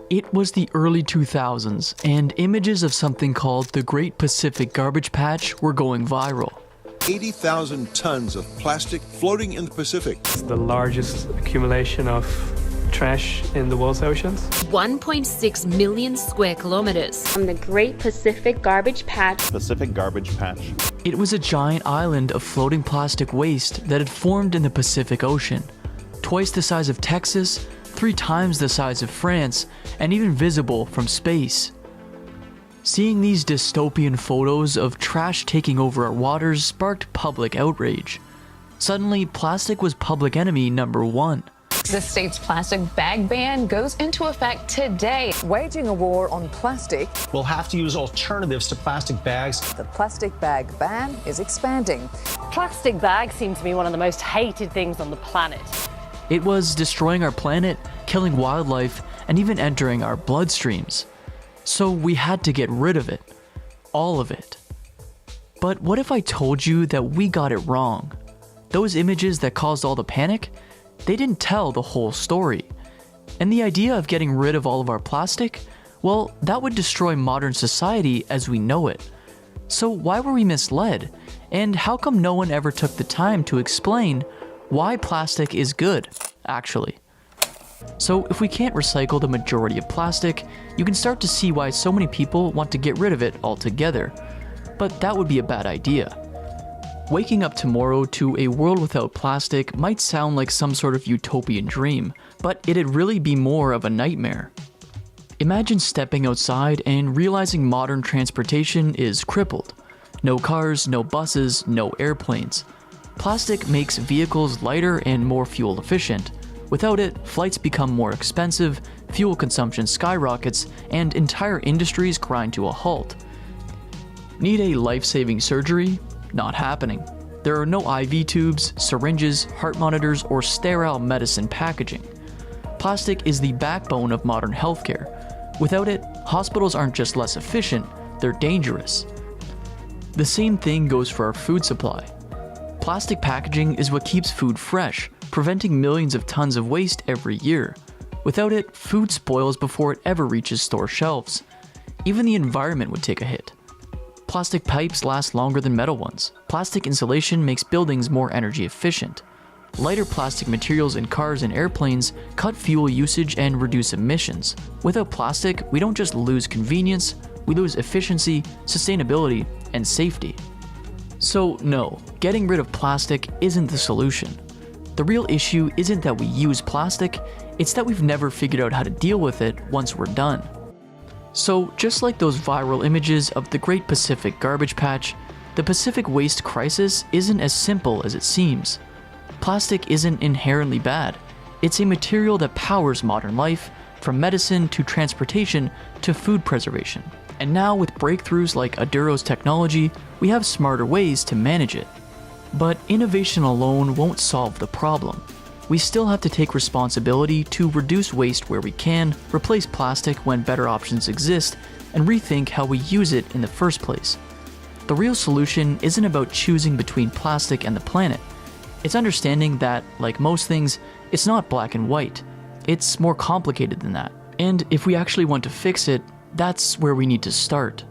It was the early 2000s, and images of something called the Great Pacific Garbage Patch were going viral. 80,000 tons of plastic floating in the Pacific. It's the largest accumulation of trash in the world's oceans. 1.6 million square kilometers. From the Great Pacific Garbage Patch. Pacific Garbage Patch. It was a giant island of floating plastic waste that had formed in the Pacific Ocean. Twice the size of Texas, 3 times the size of France, and even visible from space. Seeing these dystopian photos of trash taking over our waters sparked public outrage. Suddenly, plastic was public enemy number 1. The state's plastic bag ban goes into effect today. Waging a war on plastic. We'll have to use alternatives to plastic bags. The plastic bag ban is expanding. Plastic bags seem to be one of the most hated things on the planet. It was destroying our planet, killing wildlife, and even entering our bloodstreams. So we had to get rid of it. All of it. But what if I told you that we got it wrong? Those images that caused all the panic? They didn't tell the whole story. And the idea of getting rid of all of our plastic? Well, that would destroy modern society as we know it. So why were we misled? And how come no one ever took the time to explain why plastic is good, actually? So if we can't recycle the majority of plastic, you can start to see why so many people want to get rid of it altogether. But that would be a bad idea. Waking up tomorrow to a world without plastic might sound like some sort of utopian dream, but it'd really be more of a nightmare. Imagine stepping outside and realizing modern transportation is crippled. No cars, no buses, no airplanes. Plastic makes vehicles lighter and more fuel efficient. Without it, flights become more expensive, fuel consumption skyrockets, and entire industries grind to a halt. Need a life-saving surgery? Not happening. There are no IV tubes, syringes, heart monitors, or sterile medicine packaging. Plastic is the backbone of modern healthcare. Without it, hospitals aren't just less efficient, they're dangerous. The same thing goes for our food supply. Plastic packaging is what keeps food fresh, preventing millions of tons of waste every year. Without it, food spoils before it ever reaches store shelves. Even the environment would take a hit. Plastic pipes last longer than metal ones. Plastic insulation makes buildings more energy efficient. Lighter plastic materials in cars and airplanes cut fuel usage and reduce emissions. Without plastic, we don't just lose convenience, we lose efficiency, sustainability, and safety. So no, getting rid of plastic isn't the solution. The real issue isn't that we use plastic, it's that we've never figured out how to deal with it once we're done. So just like those viral images of the Great Pacific Garbage Patch, the Pacific waste crisis isn't as simple as it seems. Plastic isn't inherently bad. It's a material that powers modern life, from medicine to transportation to food preservation. And now with breakthroughs like Aduro's technology, we have smarter ways to manage it. But innovation alone won't solve the problem. We still have to take responsibility to reduce waste where we can, replace plastic when better options exist, and rethink how we use it in the first place. The real solution isn't about choosing between plastic and the planet. It's understanding that, like most things, it's not black and white. It's more complicated than that. And if we actually want to fix it, that's where we need to start.